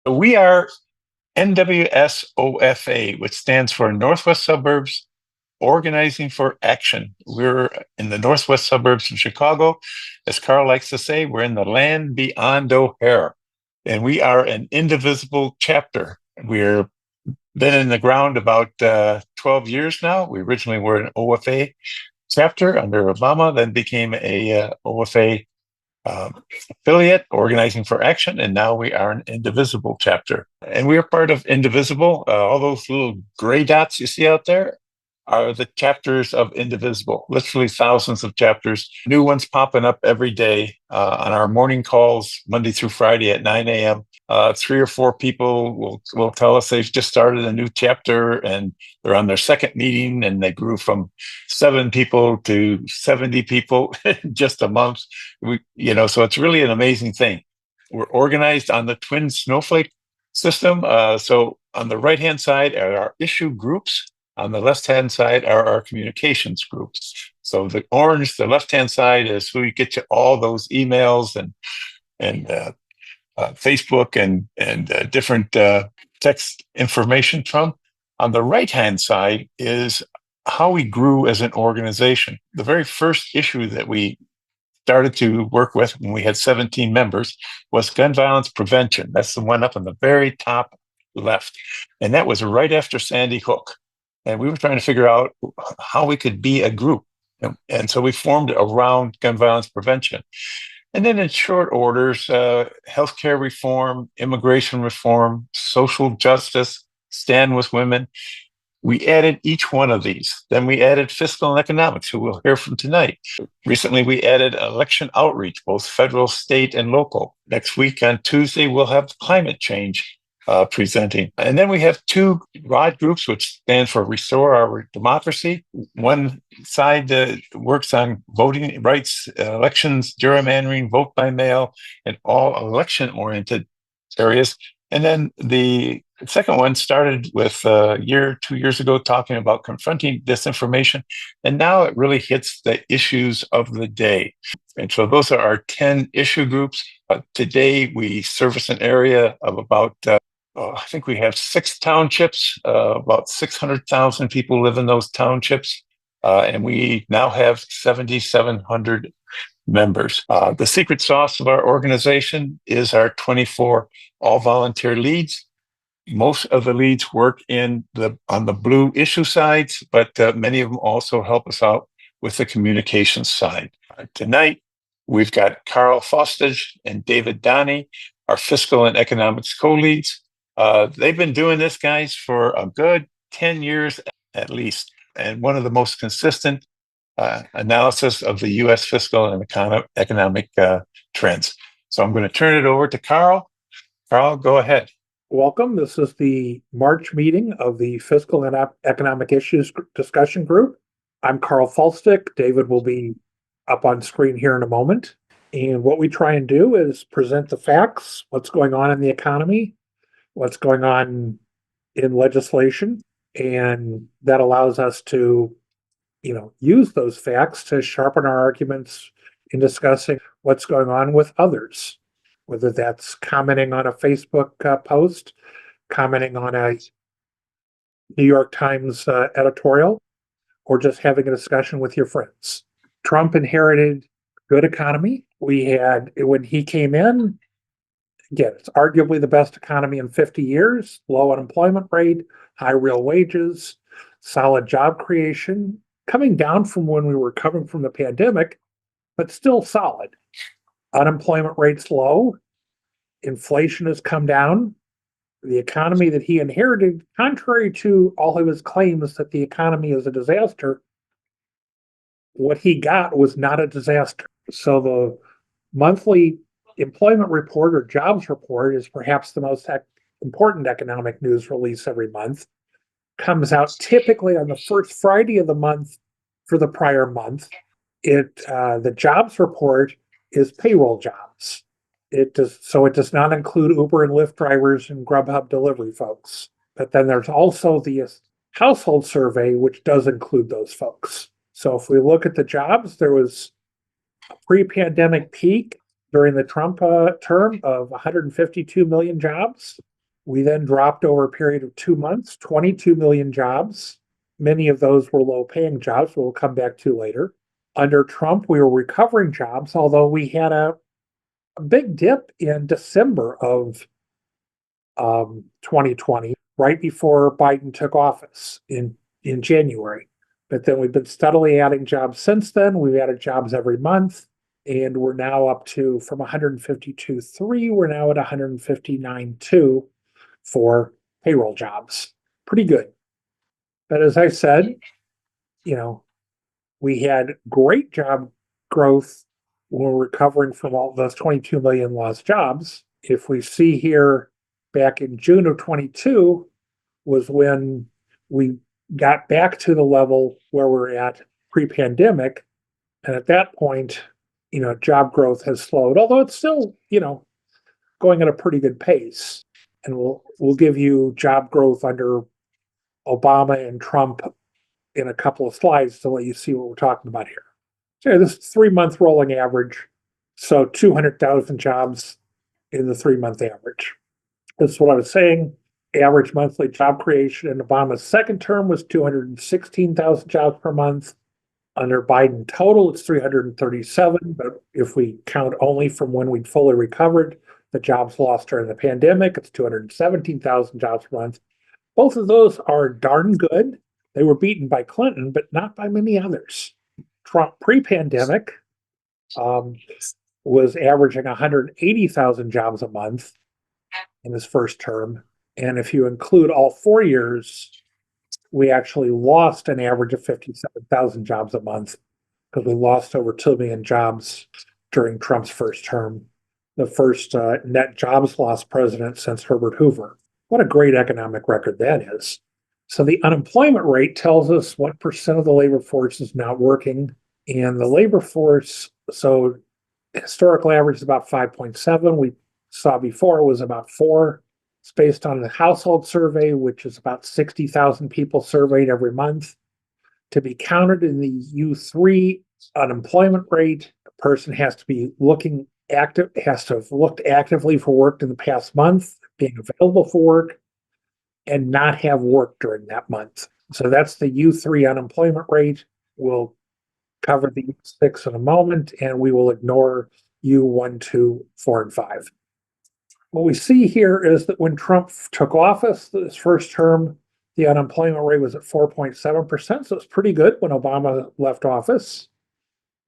We are NWSOFA, which stands for Northwest Suburbs Organizing for Action. We're in the northwest suburbs of Chicago. As Karl likes to say, we're in the land beyond O'Hare. And we are an indivisible chapter. We're been in the ground about 12 years now. We originally were an OFA chapter under Obama, then became a OFA affiliate, Organizing for Action, and now we are an Indivisible chapter. And we are part of Indivisible. All those little gray dots you see out there are the chapters of Indivisible, literally thousands of chapters, new ones popping up every day on our morning calls, Monday through Friday at 9 a.m. 3 or 4 people will tell us they've just started a new chapter and they're on their second meeting and they grew from 7 people to 70 people in just a month. So it's really an amazing thing. We're organized on the twin snowflake system. So on the right-hand side are our issue groups. On the left-hand side are our communications groups. So the orange, the left-hand side is who you get you all those emails and Facebook and different text information from. On the right-hand side is how we grew as an organization. The very first issue that we started to work with when we had 17 members was gun violence prevention. That's the one up on the very top left. And that was right after Sandy Hook. And we were trying to figure out how we could be a group. And so we formed around gun violence prevention. And then in short orders, healthcare reform, immigration reform, social justice, stand with women. We added each one of these. Then we added fiscal and economics, who we'll hear from tonight. Recently, we added election outreach, both federal, state, and local. Next week on Tuesday, we'll have climate change presenting. And then we have 2 broad groups, which stand for Restore Our Democracy. One side works on voting rights, elections, gerrymandering, vote by mail, and all election-oriented areas. And then the second one started with 2 years ago, talking about confronting disinformation. And now it really hits the issues of the day. And so those are our 10 issue groups. Today, we service an area of about I think we have 6 townships, about 600,000 people live in those townships, and we now have 7,700 members. The secret sauce of our organization is our 24 all-volunteer leads. Most of the leads work on the blue issue sides, but many of them also help us out with the communications side. Tonight, we've got Karl Faulstich and David Doney, our fiscal and economics co-leads. They've been doing this, guys, for a good 10 years at least, and one of the most consistent analysis of the U.S. fiscal and economic trends. So I'm going to turn it over to Karl. Karl, go ahead. Welcome. This is the March meeting of the Fiscal and Economic Issues Discussion Group. I'm Karl Faulstich. David will be up on screen here in a moment. And what we try and do is present the facts, what's going on in the economy, what's going on in legislation, and that allows us to, use those facts to sharpen our arguments in discussing what's going on with others, whether that's commenting on a Facebook post, commenting on a New York Times editorial, or just having a discussion with your friends. Trump inherited a good economy. When he came in, again, it's arguably the best economy in 50 years, low unemployment rate, high real wages, solid job creation, coming down from when we were recovering from the pandemic, but still solid. Unemployment rate's low. Inflation has come down. The economy that he inherited, contrary to all of his claims that the economy is a disaster, what he got was not a disaster. So the monthly employment report or jobs report is perhaps the most important economic news release every month. Comes out typically on the first Friday of the month for the prior month. The jobs report is payroll jobs. It does not include Uber and Lyft drivers and Grubhub delivery folks. But then there's also the household survey, which does include those folks. So if we look at the jobs, there was a pre-pandemic peak during the Trump term of 152 million jobs. We then dropped over a period of 2 months, 22 million jobs. Many of those were low paying jobs, we'll come back to later. Under Trump, we were recovering jobs, although we had a big dip in December of 2020, right before Biden took office in January. But then we've been steadily adding jobs since then. We've added jobs every month, and we're now up to from 152.3, we're now at 159.2 for payroll jobs. Pretty good. But as I said, we had great job growth when we're recovering from all those 22 million lost jobs. If we see here, back in June of 22 was when we got back to the level where we're at pre-pandemic. And at that point, job growth has slowed, although it's still, going at a pretty good pace. And we'll give you job growth under Obama and Trump in a couple of slides to let you see what we're talking about here. So this 3-month rolling average. So 200,000 jobs in the 3-month average. That's what I was saying. Average monthly job creation in Obama's second term was 216,000 jobs per month. Under Biden total, it's 337. But if we count only from when we'd fully recovered the jobs lost during the pandemic, it's 217,000 jobs per month. Both of those are darn good. They were beaten by Clinton, but not by many others. Trump pre-pandemic was averaging 180,000 jobs a month in his first term. And if you include all 4 years, we actually lost an average of 57,000 jobs a month because we lost over 2 million jobs during Trump's first term, the first net jobs loss president since Herbert Hoover. What a great economic record that is. So the unemployment rate tells us what percent of the labor force is not working. And the labor force, so historical average is about 5.7. We saw before it was about 4. It's based on the household survey, which is about 60,000 people surveyed every month. To be counted in the U3 unemployment rate, a person has to be has to have looked actively for work in the past month, being available for work, and not have worked during that month. So that's the U3 unemployment rate. We'll cover the U6 in a moment, and we will ignore U1, 2, 4, and 5. What we see here is that when Trump took office, his first term, the unemployment rate was at 4.7%, so it's pretty good when Obama left office.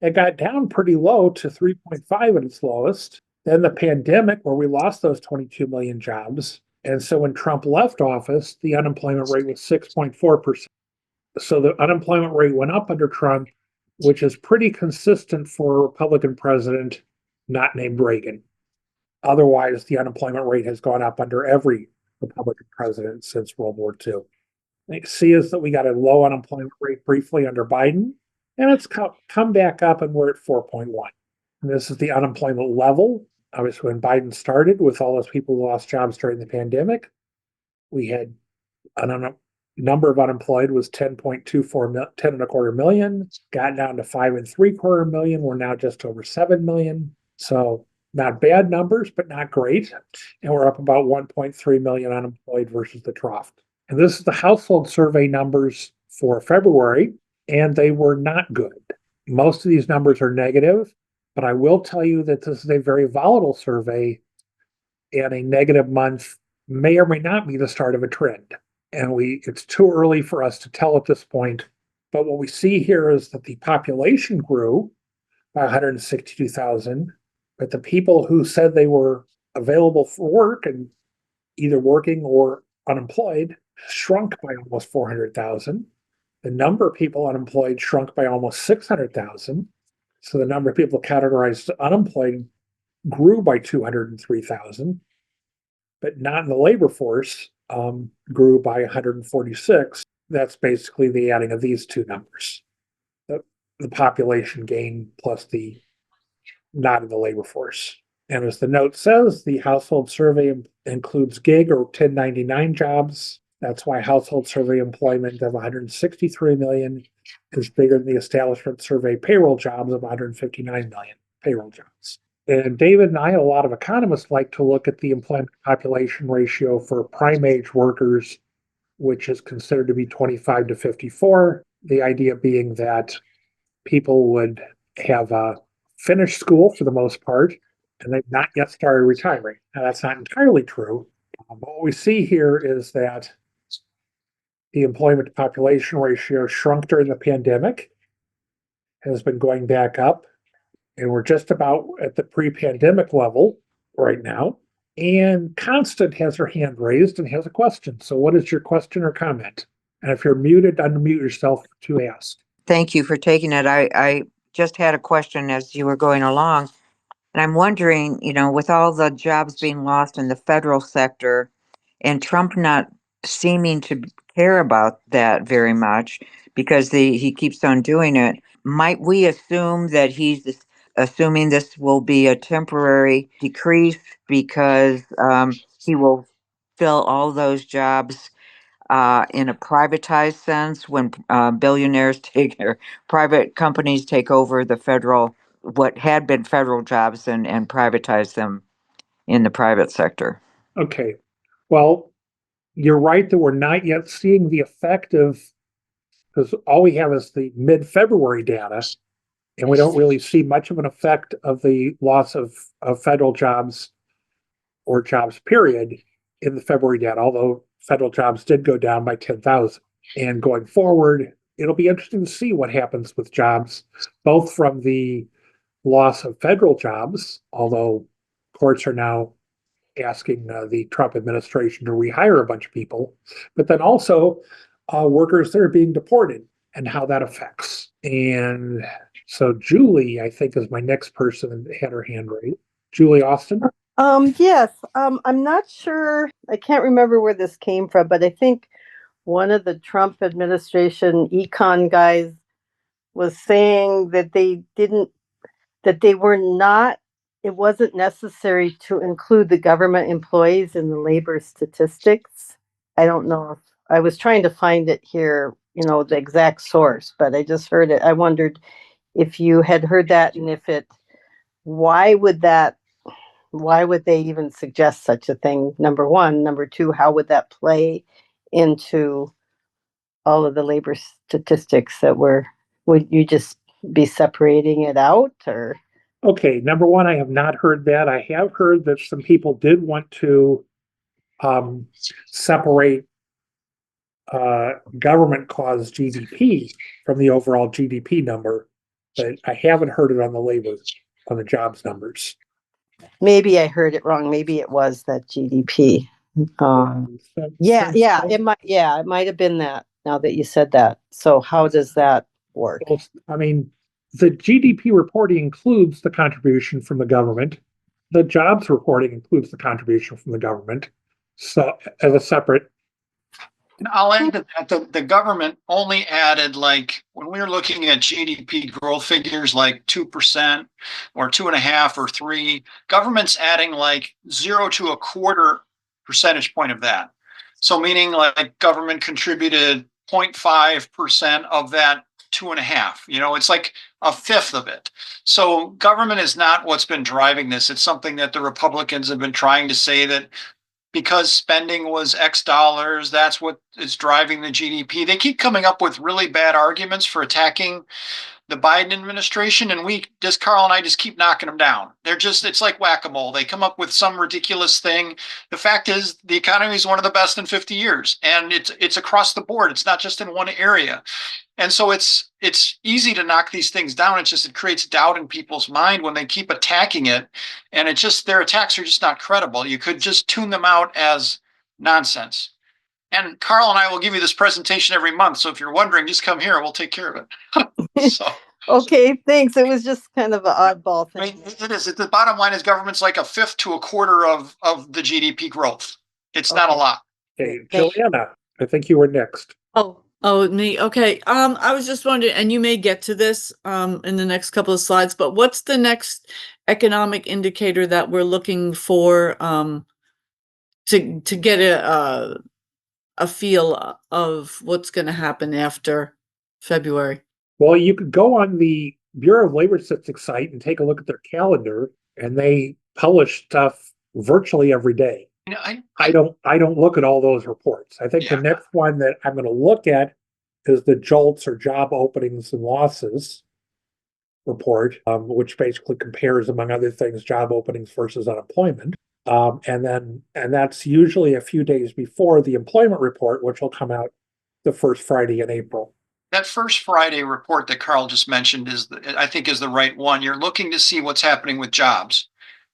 It got down pretty low to 3.5 at its lowest. Then the pandemic, where we lost those 22 million jobs. And so when Trump left office, the unemployment rate was 6.4%. So the unemployment rate went up under Trump, which is pretty consistent for a Republican president not named Reagan. Otherwise, the unemployment rate has gone up under every Republican president since World War II. You see is that we got a low unemployment rate briefly under Biden, and it's come back up, and we're at 4.1. And this is the unemployment level. Obviously, when Biden started, with all those people who lost jobs during the pandemic, we had a number of unemployed was 10.25 million, got down to 5.75 million. We're now just over 7 million. So not bad numbers, but not great. And we're up about 1.3 million unemployed versus the trough. And this is the household survey numbers for February, and they were not good. Most of these numbers are negative, but I will tell you that this is a very volatile survey, and a negative month may or may not be the start of a trend. And it's too early for us to tell at this point. But what we see here is that the population grew by 162,000, but the people who said they were available for work and either working or unemployed shrunk by almost 400,000. The number of people unemployed shrunk by almost 600,000. So the number of people categorized as unemployed grew by 203,000, but not in the labor force, grew by 146. That's basically the adding of these two numbers, the population gain plus the not in the labor force. And as the note says, the household survey includes gig or 1099 jobs. That's why household survey employment of 163 million is bigger than the establishment survey payroll jobs of 159 million payroll jobs. And David and I, a lot of economists like to look at the employment population ratio for prime age workers, which is considered to be 25 to 54. The idea being that people would have finished school for the most part, and they've not yet started retiring. Now, that's not entirely true. What we see here is that the employment to population ratio shrunk during the pandemic, has been going back up, and we're just about at the pre-pandemic level right now. And Constant has her hand raised and has a question. So what is your question or comment? And if you're muted, unmute yourself to ask. Thank you for taking it. I just had a question as you were going along, and I'm wondering, with all the jobs being lost in the federal sector and Trump not seeming to care about that very much because he keeps on doing it, might we assume that he's assuming this will be a temporary decrease because he will fill all those jobs in a privatized sense when billionaires take or private companies take over the federal, what had been federal jobs and privatize them in the private sector? Okay. Well, you're right that we're not yet seeing the effect of, because all we have is the mid-February data, and we don't really see much of an effect of the loss of federal jobs or jobs period in the February data, although federal jobs did go down by 10,000. And going forward, it'll be interesting to see what happens with jobs, both from the loss of federal jobs, although courts are now asking the Trump administration to rehire a bunch of people, but then also workers that are being deported and how that affects. And so Julie, I think, is my next person that had her hand raised. Julie Austin? Yes. I'm not sure. I can't remember where this came from, but I think one of the Trump administration econ guys was saying that it wasn't necessary to include the government employees in the labor statistics. I don't know if I was trying to find it here, the exact source, but I just heard it. I wondered if you had heard that, and why would they even suggest such a thing? Number one. Number two, how would that play into all of the labor statistics would you just be separating it out, or? Okay, number one, I have not heard that. I have heard that some people did want to separate government caused GDP from the overall GDP number, but I haven't heard it on the jobs numbers. Maybe I heard it wrong. Maybe it was that GDP. It might have been that, now that you said that. So how does that work? Well, I mean, the GDP reporting includes the contribution from the government. The jobs reporting includes the contribution from the government. So as a separate. And I'll add that the government only added, like, when we were looking at GDP growth figures like 2% or 2.5 or 3, government's adding like 0 to a quarter percentage point of that. So meaning like government contributed 0.5% of that 2.5. It's like a fifth of it. So government is not what's been driving this. It's something that the Republicans have been trying to say, that because spending was X dollars, that's what is driving the GDP. They keep coming up with really bad arguments for attacking the Biden administration, and Karl and I just keep knocking them down. It's like whack-a-mole. They come up with some ridiculous thing. The fact is, the economy is one of the best in 50 years, and it's across the board. It's not just in one area. And so it's easy to knock these things down. It creates doubt in people's mind when they keep attacking it. And their attacks are just not credible. You could just tune them out as nonsense. And Karl and I will give you this presentation every month. So if you're wondering, just come here and we'll take care of it. So. Okay, thanks. It was just kind of an oddball thing. I mean, it is. The bottom line is government's like a fifth to a quarter of the GDP growth. It's not a lot. Okay, Juliana, I think you were next. Oh, me. Okay. I was just wondering, and you may get to this in the next couple of slides, but what's the next economic indicator that we're looking for to get a feel of what's going to happen after February? Well, you could go on the Bureau of Labor Statistics site and take a look at their calendar, and they publish stuff virtually every day. You know, I don't look at all those reports. I think the Yeah. next one that I'm going to look at is the JOLTS, or job openings and losses report, which basically compares, among other things, job openings versus unemployment. And that's usually a few days before the employment report, which will come out the first Friday in April. That first Friday report that Karl just mentioned I think is the right one. You're looking to see what's happening with jobs.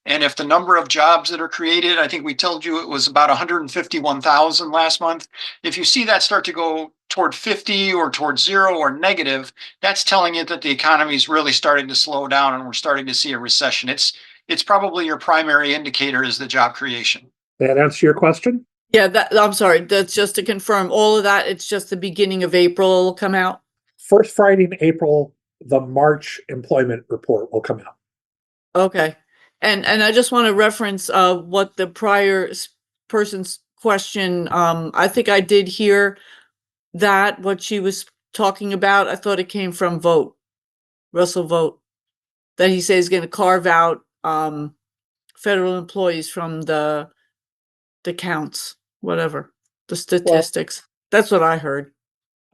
And if the number of jobs that are created, I think we told you it was about 151,000 last month. If you see that start to go toward 50 or toward zero or negative, that's telling you that the economy is really starting to slow down and we're starting to see a recession. It's probably your primary indicator is the job creation. That answer your question? Yeah, I'm sorry. That's just to confirm all of that. It's just the beginning of April will come out. First Friday in April, the March employment report will come out. Okay. And I just want to reference what the prior person's question, I think I did hear that what she was talking about. I thought it came from Russell Vogt, that he says he's going to carve out federal employees from the counts, whatever, the statistics. That's what I heard.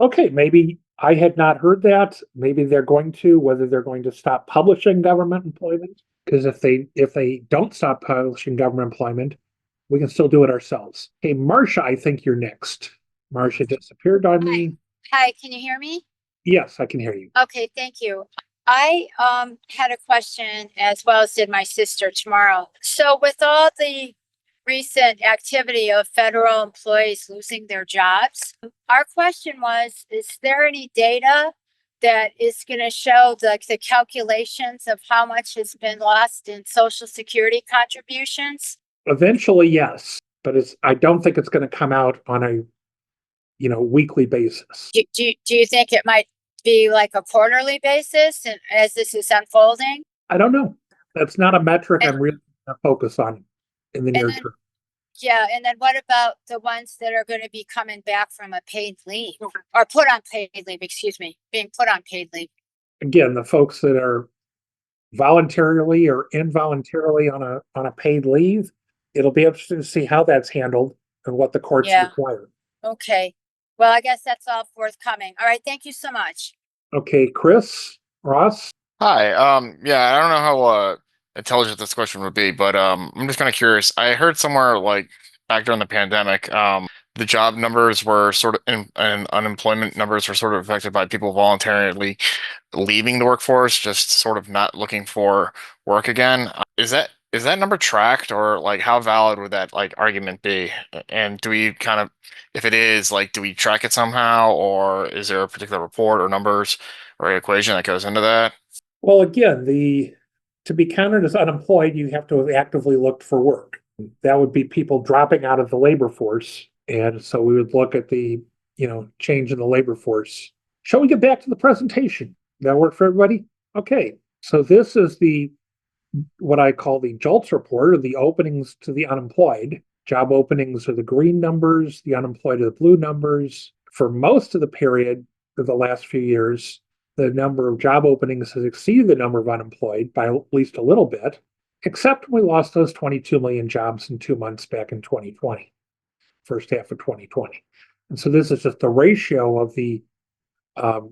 Okay, maybe I had not heard that. Maybe they're going to, whether they're going to stop publishing government employment. Because if they don't stop publishing government employment, we can still do it ourselves. Hey, Marcia, I think you're next. Marcia disappeared on me. Hi, can you hear me? Yes, I can hear you. Okay, thank you. I had a question, as well as did my sister tomorrow. So with all the recent activity of federal employees losing their jobs, our question was, is there any data that is going to show the calculations of how much has been lost in Social Security contributions? Eventually, yes, but I don't think it's going to come out on a weekly basis. Do you think it might be like a quarterly basis, and as this is unfolding? I don't know. That's not a metric I'm really going to focus on in the near term. Yeah, and then what about the ones that are going to be coming back from a paid leave, or put on paid leave, being put on paid leave? Again, the folks that are voluntarily or involuntarily on a paid leave, it'll be interesting to see how that's handled and what the courts require. Okay. Well, I guess that's all forthcoming. All right. Thank you so much. Okay, Chris, Ross. Hi. Yeah, I don't know how intelligent this question would be, but I'm just kind of curious. I heard somewhere like back during the pandemic, the job numbers were sort of and unemployment numbers were sort of affected by people voluntarily leaving the workforce, just sort of not looking for work again. Is that number tracked, or like how valid would that like argument be? And do we kind of, if it is, like, do we track it somehow, or is there a particular report or numbers or equation that goes into that? Well, again, to be counted as unemployed, you have to have actively looked for work. That would be people dropping out of the labor force. And so we would look at the, change in the labor force. Shall we get back to the presentation? That work for everybody? Okay. So this is what I call the JOLTS report, or the openings to the unemployed. Job openings are the green numbers, the unemployed are the blue numbers. For most of the period of the last few years, the number of job openings has exceeded the number of unemployed by at least a little bit, except when we lost those 22 million jobs in 2 months back in 2020, first half of 2020. And so this is just the ratio of the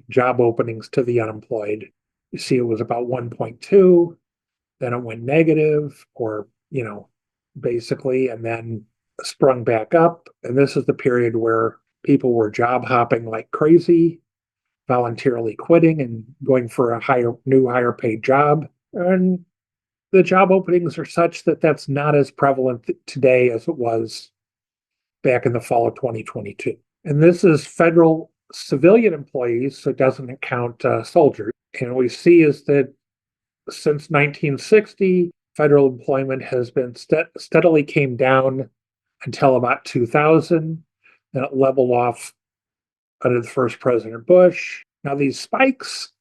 job openings to the unemployed. You see it was about 1.2, then it went negative, or, basically, and then sprung back up. And this is the period where people were job hopping like crazy, voluntarily quitting and going for a higher paid job. And the job openings are such that that's not as prevalent today as it was back in the fall of 2022. And this is federal civilian employees, so it doesn't count soldiers. And what we see is that since 1960, federal employment has been steadily came down until about 2000. Then it leveled off under the first President Bush. Now these spikes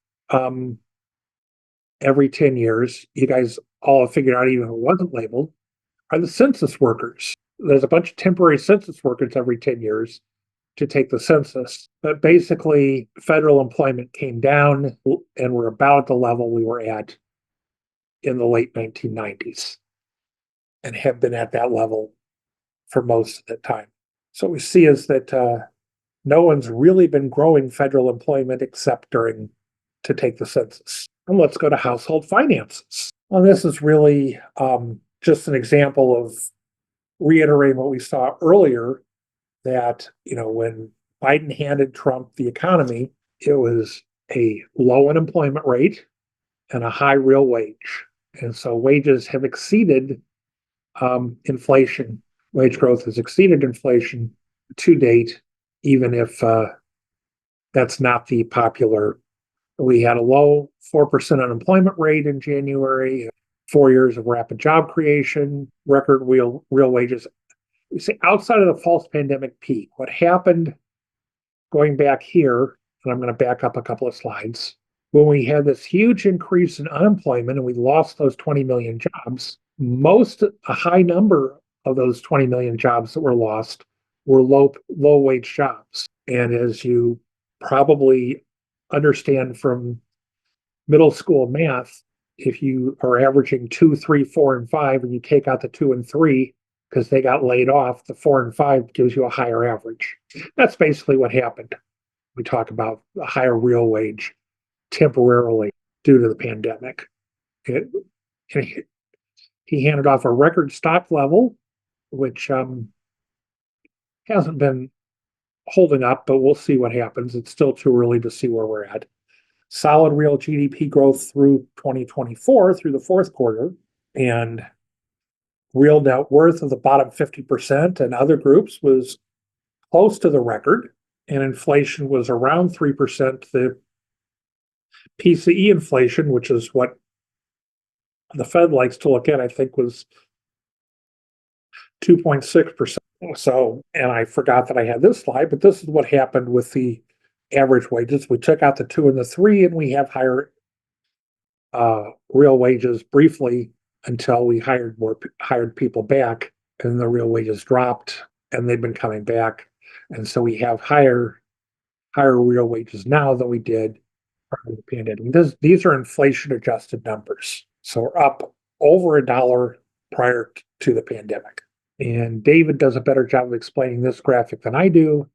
every 10 years, you guys all have figured out, even if it wasn't labeled, are the census workers. There's a bunch of temporary census workers every 10 years to take the census. But basically, federal employment came down, and we're about at the level we were at in the late 1990s and have been at that level for most of the time. So what we see is that no one's really been growing federal employment except to take the census. And let's go to household finances. Well, this is really just an example of reiterating what we saw earlier, that, when Biden handed Trump the economy, it was a low unemployment rate and a high real wage. And so wages have exceeded inflation. Wage growth has exceeded inflation to date, even if that's not the popular. We had a low 4% unemployment rate in January, 4 years of rapid job creation, record real wages. You see, outside of the false pandemic peak, what happened going back here, and I'm going to back up a couple of slides, when we had this huge increase in unemployment and we lost those 20 million jobs, a high number of those 20 million jobs that were lost were low wage jobs. And as you probably understand from middle school math, if you are averaging 2, 3, 4, and 5, and you take out the 2 and 3 because they got laid off, the 4 and 5 gives you a higher average. That's basically what happened. We talk about a higher real wage temporarily due to the pandemic. He handed off a record stock level, which hasn't been holding up, but we'll see what happens. It's still too early to see where we're at. Solid real GDP growth through 2024, through the fourth quarter, and real net worth of the bottom 50% and other groups was close to the record, and inflation was around 3%. The PCE inflation, which is what the Fed likes to look at, I think was 2.6%. So, and I forgot that I had this slide, but this is what happened with the average wages. We took out the 2 and the 3, and we have higher real wages briefly until we hired people back, and the real wages dropped, and they've been coming back. And so we have higher real wages now than we did prior to the pandemic. These are inflation adjusted numbers. So we're up over $1 prior to the pandemic. And David does a better job of explaining this graphic than I do,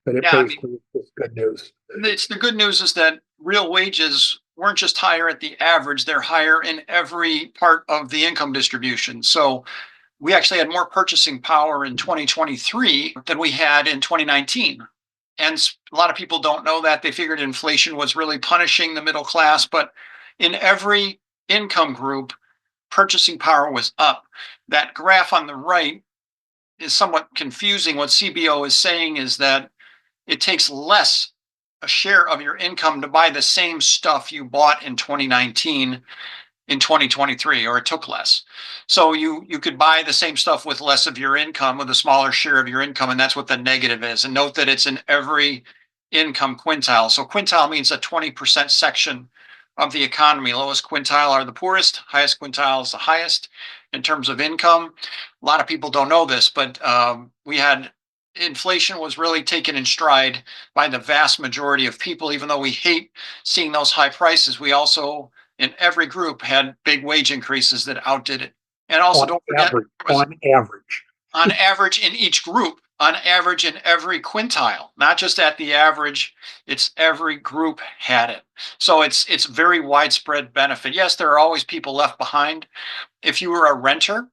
but it basically is good news. It's the good news is that real wages weren't just higher at the average, they're higher in every part of the income distribution. So we actually had more purchasing power in 2023 than we had in 2019. And a lot of people don't know that. They figured inflation was really punishing the middle class, but in every income group, purchasing power was up. That graph on the right is somewhat confusing. What CBO is saying is that it takes less a share of your income to buy the same stuff you bought in 2019 in 2023, or it took less. So you could buy the same stuff with less of your income, with a smaller share of your income, and that's what the negative is. And note that it's in every income quintile. So quintile means a 20% section of the economy. Lowest quintile are the poorest, highest quintile is the highest in terms of income. A lot of people don't know this, but inflation was really taken in stride by the vast majority of people. Even though we hate seeing those high prices, we also, in every group, had big wage increases that outdid it. And also, don't forget, on average in each group, on average in every quintile, not just at the average, it's every group had it. So it's very widespread benefit. Yes, there are always people left behind. If you were a renter,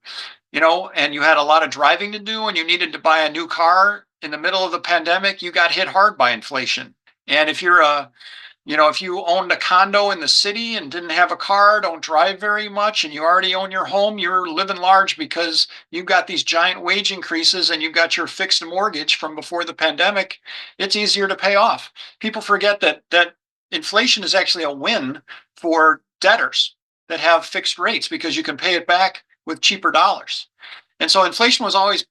and you had a lot of driving to do and you needed to buy a new car in the middle of the pandemic, you got hit hard by inflation. And if if you owned a condo in the city and didn't have a car, don't drive very much, and you already own your home, you're living large because you've got these giant wage increases and you've got your fixed mortgage from before the pandemic, it's easier to pay off. People forget that inflation is actually a win for debtors that have fixed rates because you can pay it back with cheaper dollars. And so inflation was always,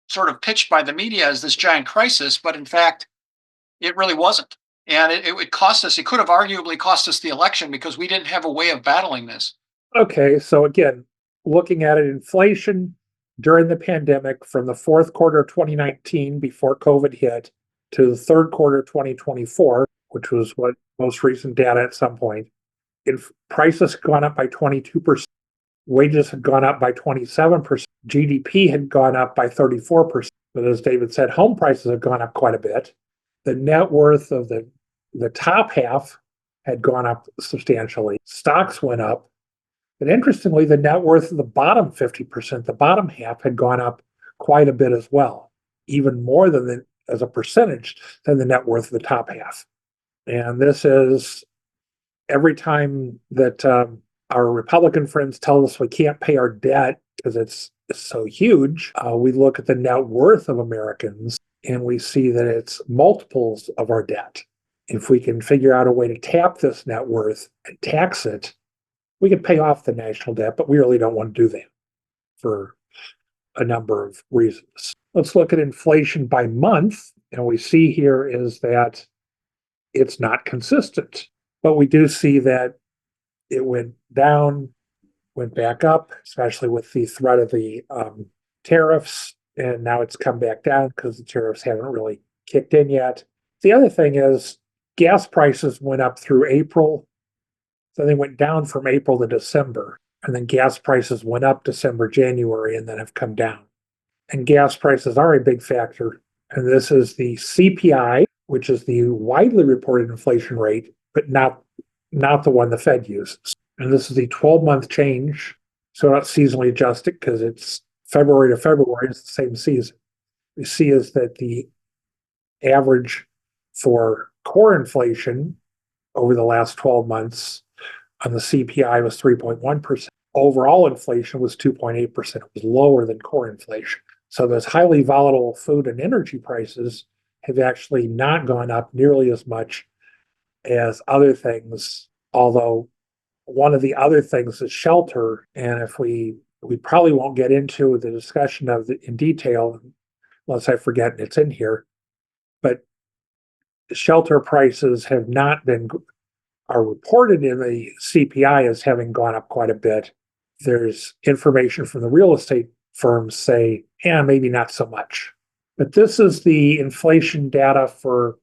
sort of pitched by the media as this giant crisis, but in fact, it really wasn't. And it cost us, it could have arguably cost us the election because we didn't have a way of battling this. Okay, so again, looking at it, inflation during the pandemic from the fourth quarter of 2019 before COVID hit to the third quarter of 2024, which was what most recent data at some point, prices had gone up by 22%, wages had gone up by 27%, GDP had gone up by 34%. But as David said, home prices had gone up quite a bit. The net worth of the top half had gone up substantially. Stocks went up. But interestingly, the net worth of the bottom 50%, the bottom half, had gone up quite a bit as well, even more than as a percentage than the net worth of the top half. And this is every time that our Republican friends tell us we can't pay our debt because it's so huge, we look at the net worth of Americans and we see that it's multiples of our debt. If we can figure out a way to tap this net worth and tax it, we can pay off the national debt, but we really don't want to do that for a number of reasons. Let's look at inflation by month. And what we see here is that it's not consistent, but we do see that it went down, went back up, especially with the threat of the tariffs. And now it's come back down because the tariffs haven't really kicked in yet. The other thing is gas prices went up through April. So they went down from April to December. And then gas prices went up December, January, and then have come down. And gas prices are a big factor. And this is the CPI, which is the widely reported inflation rate, but not the one the Fed uses. And this is the 12-month change. So not seasonally adjusted because it's February to February, it's the same season. We see is that the average for core inflation over the last 12 months on the CPI was 3.1%. Overall inflation was 2.8%. It was lower than core inflation. So those highly volatile food and energy prices have actually not gone up nearly as much as other things, although one of the other things is shelter. And if we probably won't get into the discussion of it in detail unless I forget and it's in here, but shelter prices have not been, are reported in the CPI as having gone up quite a bit. There's information from the real estate firms say, yeah, maybe not so much. But this is the inflation data for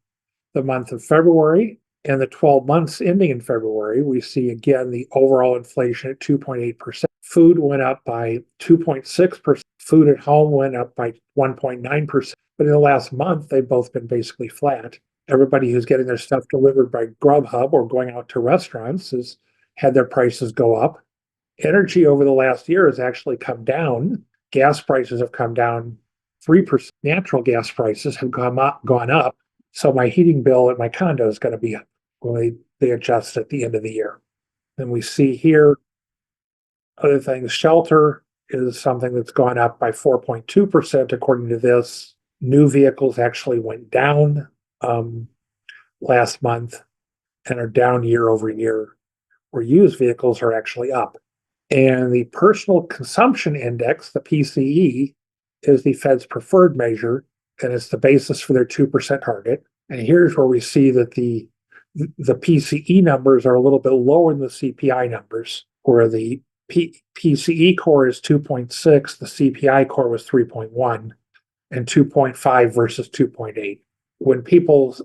the month of February and the 12 months ending in February. We see again the overall inflation at 2.8%. Food went up by 2.6%. Food at home went up by 1.9%. But in the last month, they've both been basically flat. Everybody who's getting their stuff delivered by Grubhub or going out to restaurants has had their prices go up. Energy over the last year has actually come down. Gas prices have come down 3%. Natural gas prices have gone up. So my heating bill at my condo is going to be up when they adjust at the end of the year. And we see here other things. Shelter is something that's gone up by 4.2% according to this. New vehicles actually went down last month and are down year over year, where used vehicles are actually up. And the personal consumption index, the PCE, is the Fed's preferred measure, and it's the basis for their 2% target. And here's where we see that the PCE numbers are a little bit lower than the CPI numbers, where the PCE core is 2.6, the CPI core was 3.1, and 2.5 versus 2.8. When people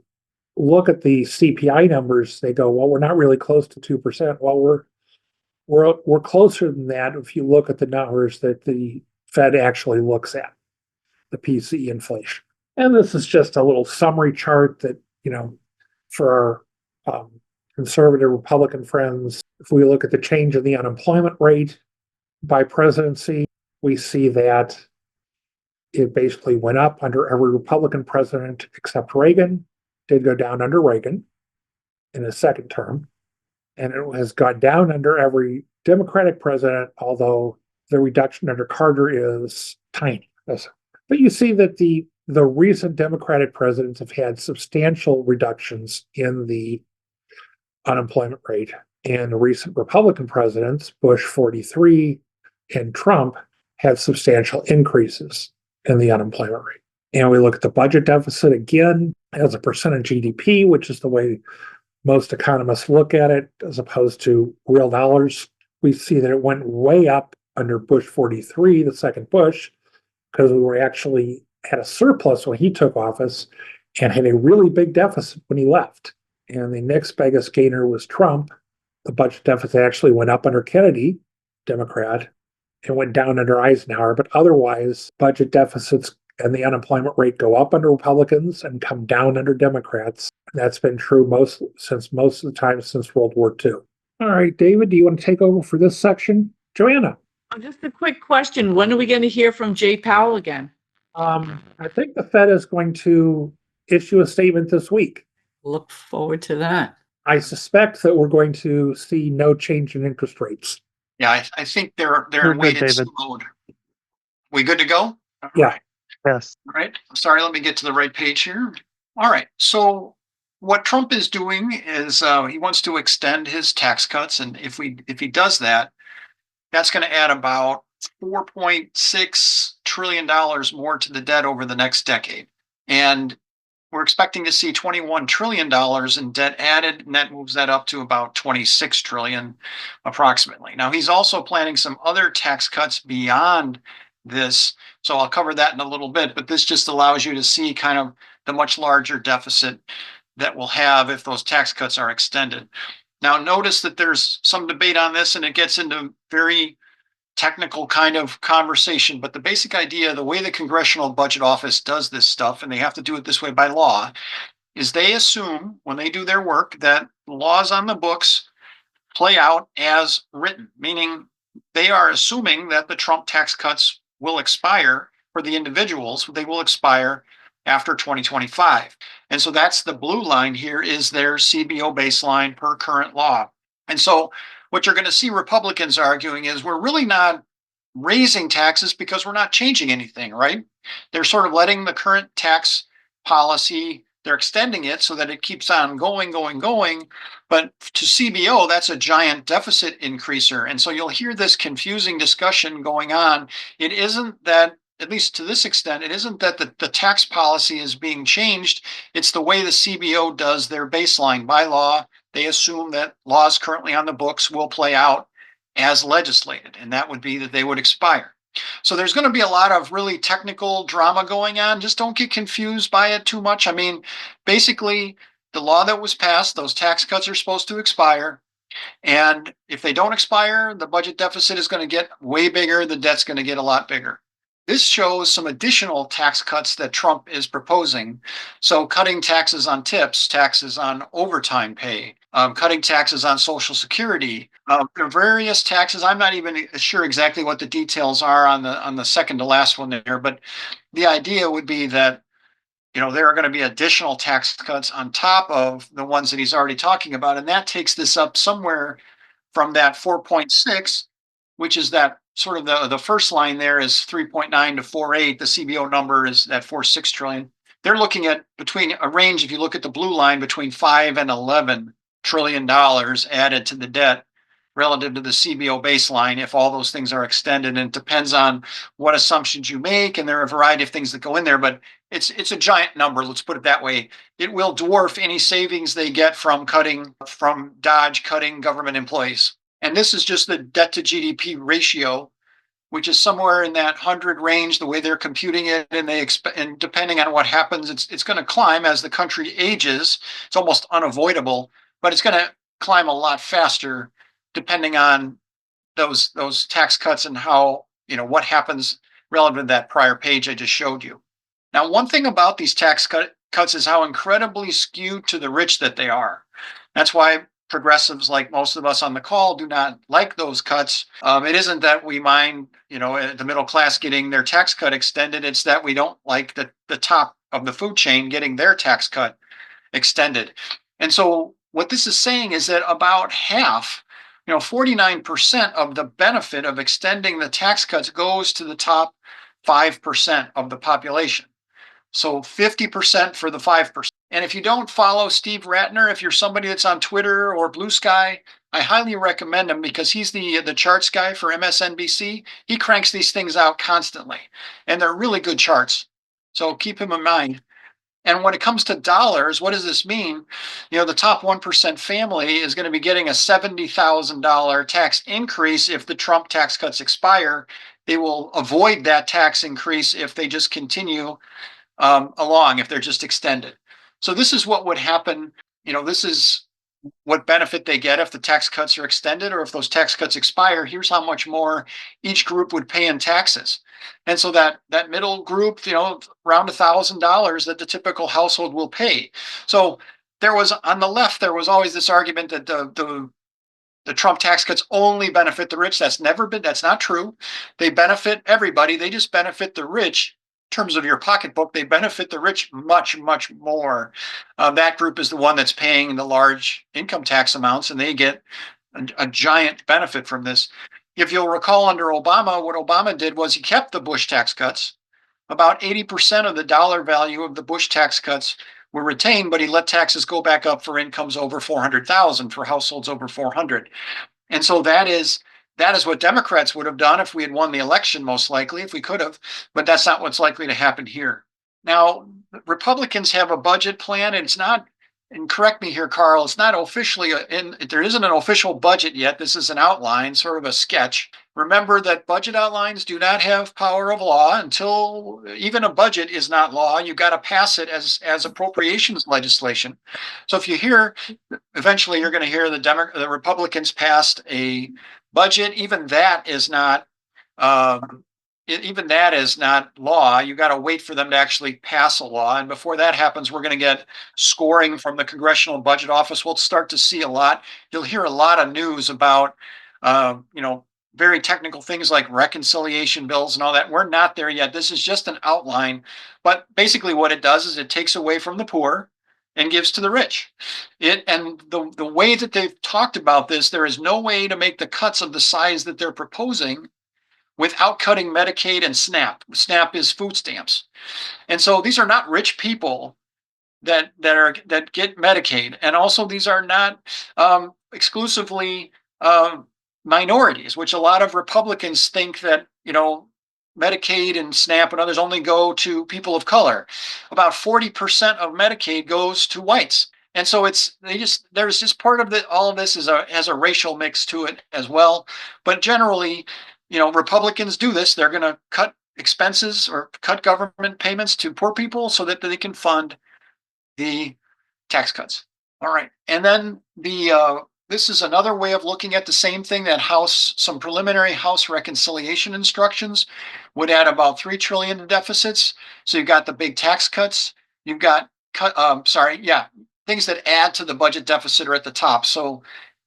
look at the CPI numbers, they go, well, we're not really close to 2%. Well, we're closer than that if you look at the numbers that the Fed actually looks at, the PCE inflation. And this is just a little summary chart that, for our conservative Republican friends, if we look at the change in the unemployment rate by presidency, we see that it basically went up under every Republican president except Reagan. Did go down under Reagan in his second term. And it has gone down under every Democratic president, although the reduction under Carter is tiny. But you see that the recent Democratic presidents have had substantial reductions in the unemployment rate. And the recent Republican presidents, Bush 43 and Trump, had substantial increases in the unemployment rate. And we look at the budget deficit again as a percent of GDP, which is the way most economists look at it, as opposed to real dollars. We see that it went way up under Bush 43, the second Bush, because we were actually had a surplus when he took office and had a really big deficit when he left. And the next biggest gainer was Trump, The budget deficit actually went up under Kennedy, Democrat, and went down under Eisenhower. But otherwise, budget deficits and the unemployment rate go up under Republicans and come down under Democrats. And that's been true most of the time since World War II. All right, David, do you want to take over for this section? Joanna. Just a quick question. When are we going to hear from Jay Powell again? I think the Fed is going to issue a statement this week. Look forward to that. I suspect that we're going to see no change in interest rates. Yeah, I think they're in wait and see mode. We good to go? All Yeah. right. Yes. All right. I'm sorry, let me get to the right page here. All right. So what Trump is doing is he wants to extend his tax cuts. And if he does that, that's going to add about $4.6 trillion more to the debt over the next decade. And we're expecting to see $21 trillion in debt added, and that moves that up to about $26 trillion approximately. Now, he's also planning some other tax cuts beyond this, so I'll cover that in a little bit, but this just allows you to see kind of the much larger deficit that we'll have if those tax cuts are extended. Now, notice that there's some debate on this, and it gets into very technical kind of conversation, but the basic idea, the way the Congressional Budget Office does this stuff, and they have to do it this way by law, is they assume when they do their work that laws on the books play out as written, meaning they are assuming that the Trump tax cuts will expire for the individuals. They will expire after 2025. And so that's the blue line here is their CBO baseline per current law. And so what you're going to see Republicans arguing is we're really not raising taxes because we're not changing anything, right? They're sort of letting the current tax policy, they're extending it so that it keeps on going. But to CBO, that's a giant deficit increaser. And so you'll hear this confusing discussion going on. It isn't that, at least to this extent, it isn't that the tax policy is being changed. It's the way the CBO does their baseline. By law, they assume that laws currently on the books will play out as legislated, and that would be that they would expire. So there's going to be a lot of really technical drama going on. Just don't get confused by it too much. I mean, basically, the law that was passed, those tax cuts are supposed to expire. And if they don't expire, the budget deficit is going to get way bigger. The debt's going to get a lot bigger. This shows some additional tax cuts that Trump is proposing. So cutting taxes on tips, taxes on overtime pay, cutting taxes on Social Security. There are various taxes. I'm not even sure exactly what the details are on the second to last one there, but the idea would be that there are going to be additional tax cuts on top of the ones that he's already talking about, and that takes this up somewhere from that 4.6, which is that sort of the first line there is 3.9 to 4.8. The CBO number is that 4.6 trillion. They're looking at between a range, if you look at the blue line, between 5 and 11 trillion dollars added to the debt relative to the CBO baseline if all those things are extended. And it depends on what assumptions you make, and there are a variety of things that go in there, but it's a giant number, let's put it that way. It will dwarf any savings they get from Dodge cutting government employees. And this is just the debt to GDP ratio, which is somewhere in that 100 range, the way they're computing it. And depending on what happens, it's going to climb as the country ages. It's almost unavoidable, but it's going to climb a lot faster depending on those tax cuts and how, what happens relative to that prior page I just showed you. Now, one thing about these tax cuts is how incredibly skewed to the rich that they are. That's why progressives, like most of us on the call, do not like those cuts. It isn't that we mind, the middle class getting their tax cut extended. It's that we don't like the top of the food chain getting their tax cut extended. And so what this is saying is that about half, 49% of the benefit of extending the tax cuts goes to the top 5% of the population. So 50% for the 5%. And if you don't follow Steve Ratner, if you're somebody that's on Twitter or Blue Sky, I highly recommend him because he's the charts guy for MSNBC. He cranks these things out constantly, and they're really good charts. So keep him in mind. And when it comes to dollars, what does this mean? The top 1% family is going to be getting a $70,000 tax increase if the Trump tax cuts expire. They will avoid that tax increase if they just continue along, if they're just extended. So this is what would happen. This is what benefit they get if the tax cuts are extended, or if those tax cuts expire, here's how much more each group would pay in taxes. And so that middle group, around $1,000 that the typical household will pay. So there was, on the left, there was always this argument that the Trump tax cuts only benefit the rich. That's not true. They benefit everybody. They just benefit the rich. In terms of your pocketbook, they benefit the rich much, much more. That group is the one that's paying the large income tax amounts, and they get a giant benefit from this. If you'll recall, under Obama, what Obama did was he kept the Bush tax cuts. About 80% of the dollar value of the Bush tax cuts were retained, but he let taxes go back up for incomes over 400,000, for households over 400. And so that is what Democrats would have done if we had won the election, most likely, if we could have, but that's not what's likely to happen here. Now, Republicans have a budget plan, and it's not, and correct me here, Karl, it's not officially, there isn't an official budget yet. This is an outline, sort of a sketch. Remember that budget outlines do not have power of law until even a budget is not law. You got to pass it as appropriations legislation. So if you hear, eventually you're going to hear the Republicans passed a budget. Even that is not law. You got to wait for them to actually pass a law. And before that happens, we're going to get scoring from the Congressional Budget Office. We'll start to see a lot. You'll hear a lot of news about, very technical things like reconciliation bills and all that. We're not there yet. This is just an outline. But basically what it does is it takes away from the poor and gives to the rich. And the way that they've talked about this, there is no way to make the cuts of the size that they're proposing without cutting Medicaid and SNAP. SNAP is food stamps. And so these are not rich people that get Medicaid. And also these are not exclusively minorities, which a lot of Republicans think that, Medicaid and SNAP and others only go to people of color. About 40% of Medicaid goes to whites. And so there's just part of all of this has a racial mix to it as well. But generally, Republicans do this. They're going to cut expenses or cut government payments to poor people so that they can fund the tax cuts. All right. And then this is another way of looking at the same thing. That some preliminary House reconciliation instructions would add about $3 trillion in deficits. So you've got the big tax cuts. You've got things that add to the budget deficit are at the top. So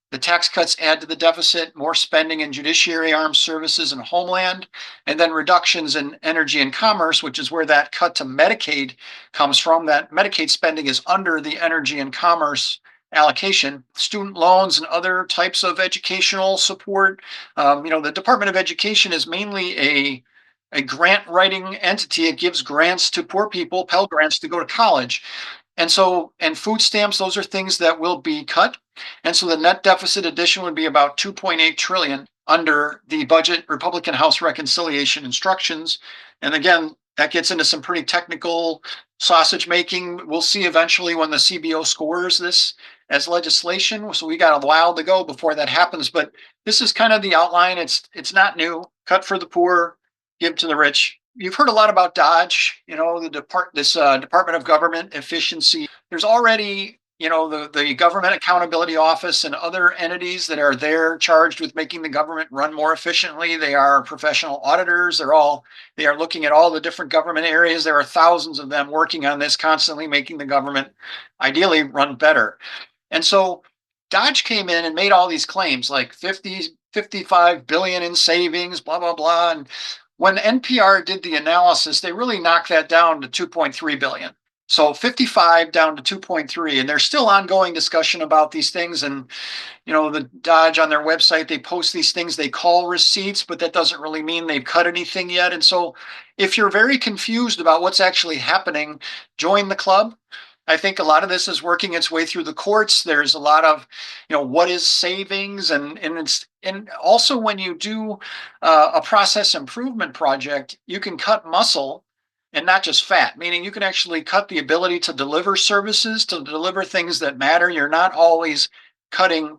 the tax cuts add to the deficit, more spending in judiciary, armed services, and homeland, and then reductions in energy and commerce, which is where that cut to Medicaid comes from. That Medicaid spending is under the energy and commerce allocation. Student loans and other types of educational support. The Department of Education is mainly a grant writing entity. It gives grants to poor people, Pell Grants, to go to college. And food stamps, those are things that will be cut. And so the net deficit addition would be about 2.8 trillion under the budget Republican House reconciliation instructions. And again, that gets into some pretty technical sausage making. We'll see eventually when the CBO scores this as legislation. So we got a while to go before that happens. But this is kind of the outline. It's not new. Cut for the poor, give to the rich. You've heard a lot about Dodge, Department of Government Efficiency. There's already, the Government Accountability Office and other entities that are there charged with making the government run more efficiently. They are professional auditors. They are looking at all the different government areas. There are thousands of them working on this, constantly making the government ideally run better. And so Dodge came in and made all these claims like 55 billion in savings, blah, blah, blah. And when NPR did the analysis, they really knocked that down to 2.3 billion. So 55 down to 2.3, and there's still ongoing discussion about these things. And, the Dodge on their website, they post these things they call receipts, but that doesn't really mean they've cut anything yet. And so if you're very confused about what's actually happening, join the club. I think a lot of this is working its way through the courts. There's a lot of, what is savings, and also when you do a process improvement project, you can cut muscle and not just fat, meaning you can actually cut the ability to deliver services, to deliver things that matter. You're not always cutting,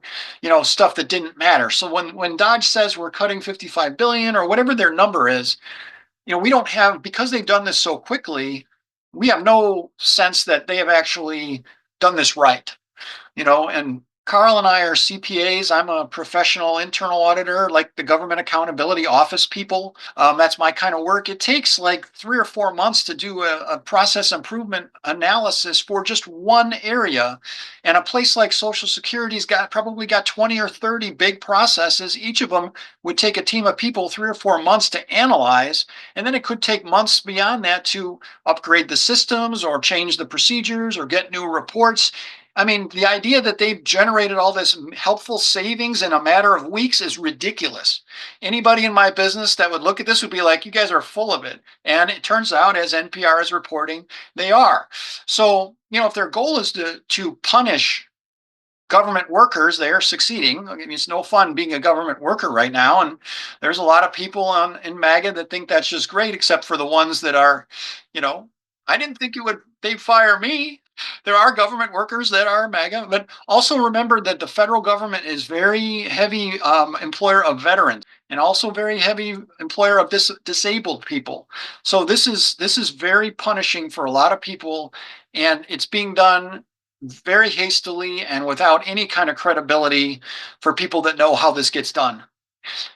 stuff that didn't matter. So when Dodge says we're cutting 55 billion or whatever their number is, we don't have, because they've done this so quickly, we have no sense that they have actually done this right, and Karl and I are CPAs. I'm a professional internal auditor, like the Government Accountability Office people. That's my kind of work. It takes like 3 or 4 months to do a process improvement analysis for just one area. And a place like Social Security's probably got 20 or 30 big processes. Each of them would take a team of people 3 or 4 months to analyze. And then it could take months beyond that to upgrade the systems or change the procedures or get new reports. I mean, the idea that they've generated all this helpful savings in a matter of weeks is ridiculous. Anybody in my business that would look at this would be like, you guys are full of it. And it turns out, as NPR is reporting, they are. So, if their goal is to punish government workers, they are succeeding. I mean, it's no fun being a government worker right now. And there's a lot of people in MAGA that think that's just great, except for the ones that are, I didn't think they'd fire me. There are government workers that are MAGA, but also remember that the federal government is very heavy employer of veterans and also very heavy employer of disabled people. So this is very punishing for a lot of people, and it's being done very hastily and without any kind of credibility for people that know how this gets done.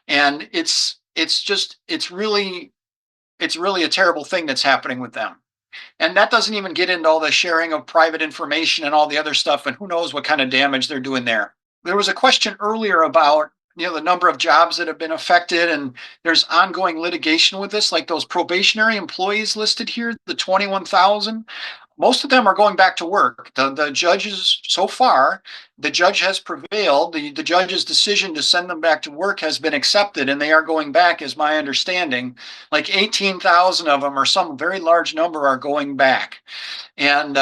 And it's really a terrible thing that's happening with them. And that doesn't even get into all the sharing of private information and all the other stuff, and who knows what kind of damage they're doing there. There was a question earlier about the number of jobs that have been affected, and there's ongoing litigation with this, like those probationary employees listed here, the 21,000. Most of them are going back to work. The judges, so far, the judge has prevailed. The judge's decision to send them back to work has been accepted, and they are going back, is my understanding. Like 18,000 of them, or some very large number, are going back. And,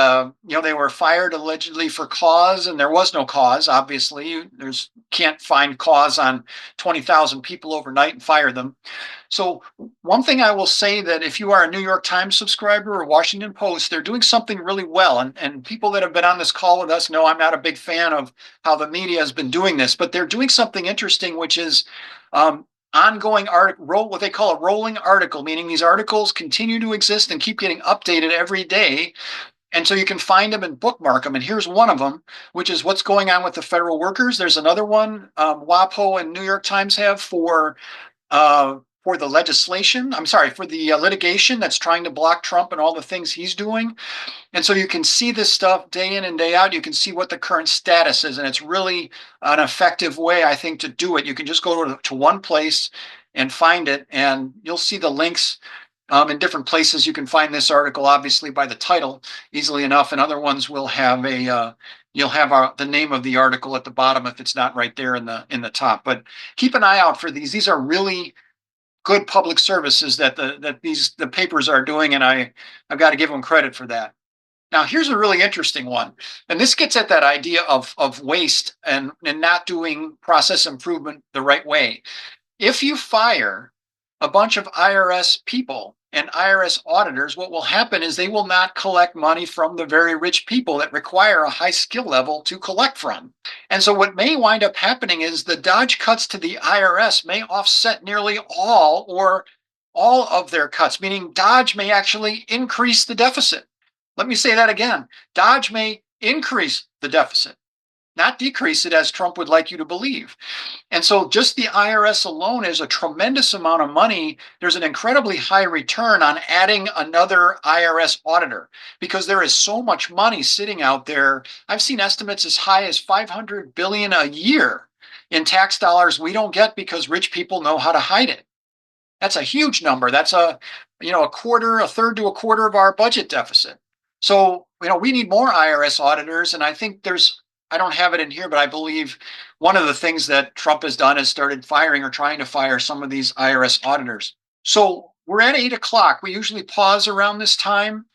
they were fired allegedly for cause, and there was no cause, obviously. Can't find cause on 20,000 people overnight and fire them. So one thing I will say, that if you are a New York Times subscriber or Washington Post, they're doing something really well. And people that have been on this call with us know I'm not a big fan of how the media has been doing this, but they're doing something interesting, which is ongoing article, what they call a rolling article, meaning these articles continue to exist and keep getting updated every day. And so you can find them and bookmark them. And here's one of them, which is what's going on with the federal workers. There's another one WAPO and New York Times have for the legislation. I'm sorry, for the litigation that's trying to block Trump and all the things he's doing. And so you can see this stuff day in and day out. You can see what the current status is. And it's really an effective way, I think, to do it. You can just go to one place and find it, and you'll see the links in different places. You can find this article, obviously, by the title easily enough, and other ones will have you'll have the name of the article at the bottom if it's not right there in the top. But keep an eye out for these. These are really good public services that the papers are doing, and I've got to give them credit for that. Now, here's a really interesting one, and this gets at that idea of waste and not doing process improvement the right way. If you fire a bunch of IRS people and IRS auditors, what will happen is they will not collect money from the very rich people that require a high skill level to collect from. And so what may wind up happening is the Dodge cuts to the IRS may offset nearly all or all of their cuts, meaning Dodge may actually increase the deficit. Let me say that again. Dodge may increase the deficit, not decrease it, as Trump would like you to believe. And so just the IRS alone is a tremendous amount of money. There's an incredibly high return on adding another IRS auditor, because there is so much money sitting out there. I've seen estimates as high as $500 billion a year in tax dollars we don't get because rich people know how to hide it. That's a huge number. That's a third to a quarter of our budget deficit. So, we need more IRS auditors. And I think I don't have it in here, but I believe one of the things that Trump has done is started firing or trying to fire some of these IRS auditors. So we're at 8 o'clock. We usually pause around this time.